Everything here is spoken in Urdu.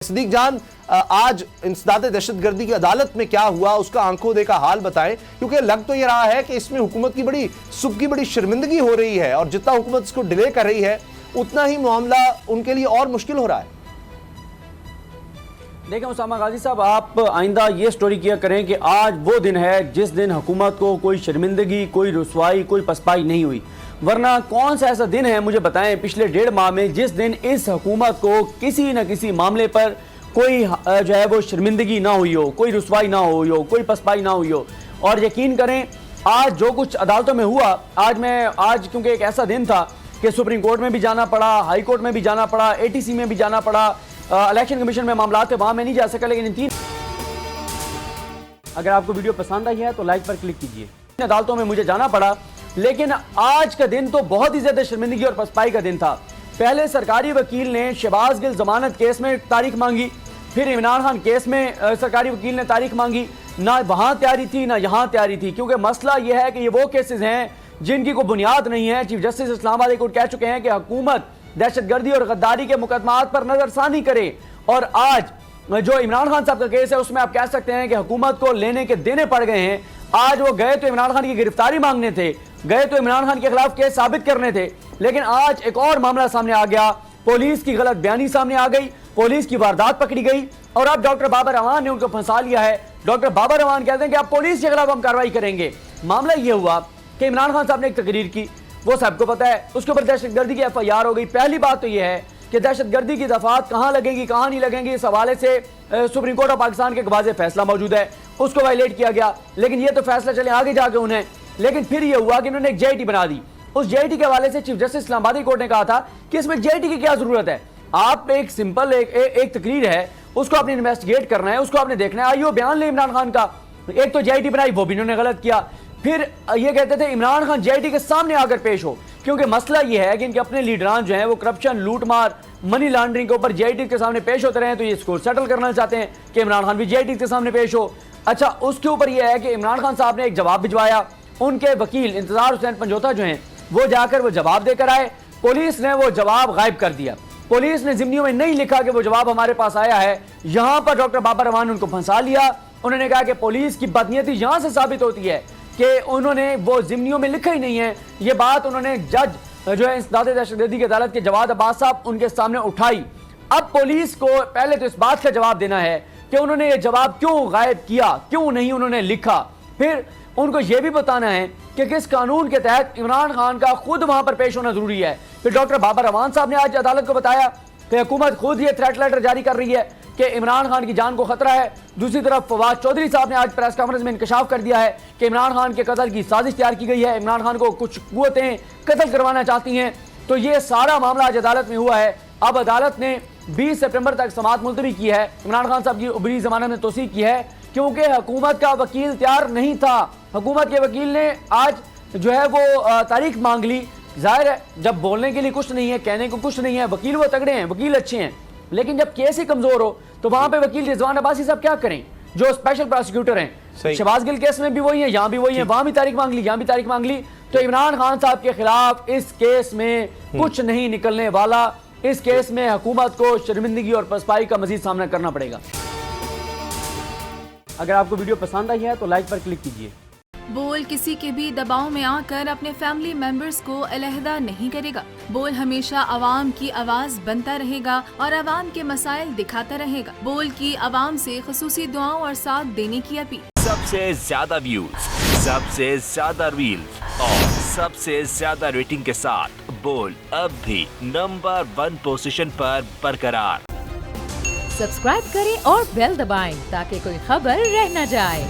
صدیق جان، آج انسداد دہشت گردی کی عدالت میں کیا ہوا اس کا آنکھوں دیکھا حال بتائیں، کیونکہ لگ تو یہ رہا ہے کہ اس میں حکومت کی بڑی شرمندگی ہو رہی ہے، اور جتنا حکومت اس کو ڈیلے کر رہی ہے اتنا ہی معاملہ ان کے لیے اور مشکل ہو رہا ہے۔ دیکھیں اسامہ غازی صاحب، آپ آئندہ یہ سٹوری کیا کریں کہ آج وہ دن ہے جس دن حکومت کو کوئی شرمندگی، کوئی رسوائی، کوئی پسپائی نہیں ہوئی، ورنہ کون سا ایسا دن ہے مجھے بتائیں پچھلے 1.5 ماہ میں جس دن اس حکومت کو کسی نہ کسی معاملے پر کوئی جو ہے وہ شرمندگی نہ ہوئی ہو، کوئی رسوائی نہ ہوئی ہو، کوئی پسپائی نہ ہوئی ہو۔ اور یقین کریں آج جو کچھ عدالتوں میں ہوا، آج کیونکہ ایک ایسا دن تھا کہ سپریم کورٹ میں بھی جانا پڑا، ہائی کورٹ میں بھی جانا پڑا، ATC میں بھی جانا پڑا، الیکشن کمیشن میں معاملات تھے وہاں میں نہیں جا سکا، لیکن ان 3 اگر آپ کو ویڈیو پسند آئی ہے تو لائک پر کلک کیجئے۔ عدالتوں میں مجھے جانا پڑا، لیکن آج کا دن تو بہت ہی زیادہ شرمندگی اور پسپائی کا دن تھا۔ پہلے سرکاری وکیل نے شہباز گل ضمانت کیس میں تاریخ مانگی، پھر عمران خان کیس میں سرکاری وکیل نے تاریخ مانگی، نہ وہاں تیاری تھی نہ یہاں تیاری تھی، کیونکہ مسئلہ یہ ہے کہ یہ وہ کیسز ہیں جن کی کوئی بنیاد نہیں ہے۔ چیف جسٹس اسلام آباد ہائی کورٹ کہہ چکے ہیں کہ حکومت دہشت گردی اور غداری کے مقدمات پر نظر ثانی کرے، اور آج جو عمران خان صاحب کا کیس ہے اس میں آپ کہہ سکتے ہیں کہ حکومت کو لینے کے دینے پڑ گئے ہیں۔ آج وہ گئے تو عمران خان کی گرفتاری مانگنے تھے، گئے تو عمران خان کے خلاف کیس ثابت کرنے تھے، لیکن آج ایک اور معاملہ سامنے آ گیا، پولیس کی غلط بیانی سامنے آ گئی، پولیس کی واردات پکڑی گئی، اور اب ڈاکٹر بابر اعوان نے ان کو پھنسا لیا ہے۔ ڈاکٹر بابر اعوان کہتے ہیں کہ اب پولیس کے خلاف ہم کارروائی کریں گے۔ معاملہ یہ ہوا کہ عمران خان صاحب نے ایک تقریر کی، وہ سب کو پتہ ہے، اس کے اوپر دہشت گردی کی FIR ہو گئی۔ پہلی بات تو یہ ہے کہ دہشت گردی کی دفعات کہاں لگیں گی کہاں نہیں لگیں گی، اس حوالے سے سپریم کورٹ آف پاکستان کے واضح فیصلہ موجود ہے، اس کو وائلیٹ کیا گیا، لیکن یہ تو فیصلہ چلے آگے جا کے انہیں، لیکن پھر یہ ہوا کہ انہوں نے ایک JIT بنا دی۔ اس JIT کے حوالے سے چیف جسٹس اسلام آبادی کورٹ نے کہا تھا کہ اس میں JIT کی کیا ضرورت ہے، آپ ایک سمپل ایک تقریر ہے، اس کو آپ نے انویسٹیگیٹ کرنا ہے، اس کو آپ نے دیکھنا ہے، آئیو بیان لیں عمران خان کا۔ ایک تو JIT بنائی، وہ بھی انہوں نے غلط کیا۔ پھر یہ کہتے تھے عمران خان JIT کے سامنے آ کر پیش ہو، کیونکہ مسئلہ یہ ہے کہ ان کے اپنے لیڈران جو ہیں وہ کرپشن، لوٹ مار، منی لانڈرنگ کے اوپر JIT کے سامنے پیش ہوتے رہے، تو یہ اس کو سیٹل کرنا چاہتے ہیں کہ عمران خان بھی JIT کے سامنے پیش ہو۔ اچھا، اس کے اوپر یہ ہے کہ عمران خان صاحب نے ایک جواب بھجوایا، ان کے وکیل انتظار حسین پنجوتا جو ہیں وہ جا کر وہ جواب دے کر آئے، پولیس نے وہ جواب غائب کر دیا۔ پولیس نے ضمنیوں میں نہیں لکھا کہ وہ جواب ہمارے پاس آیا ہے۔ یہاں پر ڈاکٹر بابر اعوان نے ان کو پھنسا لیا۔ انہوں نے کہا کہ پولیس کی بدنیتی یہاں سے ثابت ہوتی ہے کہ انہوں نے وہ ضمنیوں میں لکھا ہی نہیں ہے۔ یہ بات انہوں نے جج جو ہے انسداد دہشت گردی کی عدالت کے جواد عباس صاحب ان کے سامنے اٹھائی۔ اب پولیس کو پہلے تو اس بات کا جواب دینا ہے کہ انہوں نے یہ جواب کیوں غائب کیا، کیوں نہیں انہوں نے لکھا، پھر ان کو یہ بھی بتانا ہے کہ کس قانون کے تحت عمران خان کا خود وہاں پر پیش ہونا ضروری ہے۔ پھر ڈاکٹر بابر اعوان صاحب نے آج عدالت کو بتایا کہ حکومت خود یہ تھریٹ لیٹر جاری کر رہی ہے کہ عمران خان کی جان کو خطرہ ہے۔ دوسری طرف فواد چودھری صاحب نے آج پریس کانفرنس میں انکشاف کر دیا ہے کہ عمران خان کے قتل کی سازش تیار کی گئی ہے، عمران خان کو کچھ قوتیں قتل کروانا چاہتی ہیں۔ تو یہ سارا معاملہ آج عدالت میں ہوا ہے۔ اب عدالت نے 20 سپٹمبر تک سماعت ملتوی کی ہے، عمران خان صاحب کی عبری ضمانت میں توسیع کی ہے، کیونکہ حکومت کا وکیل تیار نہیں تھا۔ حکومت کے وکیل نے آج جو ہے وہ تاریخ مانگ لی۔ ظاہر ہے جب بولنے کے لیے کچھ نہیں ہے، کہنے کو کچھ نہیں ہے، وکیل وہ تگڑے ہیں، وکیل اچھے ہیں، لیکن جب کیس ہی کمزور ہو تو وہاں پہ وکیل رضوان عباسی صاحب کیا کریں جو اسپیشل پراسیکیوٹر ہیں۔ شہباز گل کیس میں بھی وہی ہیں، یہاں بھی وہی ہیں، وہاں بھی تاریخ مانگ لی، یہاں بھی تاریخ مانگ لی۔ تو عمران خان صاحب کے خلاف اس کیس میں کچھ نہیں نکلنے والا۔ اس کیس میں حکومت کو شرمندگی اور پسپائی کا مزید سامنا کرنا پڑے گا۔ اگر آپ کو ویڈیو پسند آئی ہے تو لائک پر کلک کیجئے۔ بول کسی کے بھی دباؤ میں آ کر اپنے فیملی ممبرز کو علیحدہ نہیں کرے گا۔ بول ہمیشہ عوام کی آواز بنتا رہے گا اور عوام کے مسائل دکھاتا رہے گا۔ بول کی عوام سے خصوصی دعاؤں اور ساتھ دینے کی اپیل۔ سب سے زیادہ ویوز، سب سے زیادہ ریلز اور سب سے زیادہ ریٹنگ کے ساتھ بول اب بھی نمبر 1 پوزیشن پر برقرار۔ سبسکرائب کریں اور بیل دبائیں تاکہ کوئی خبر رہ نہ جائے۔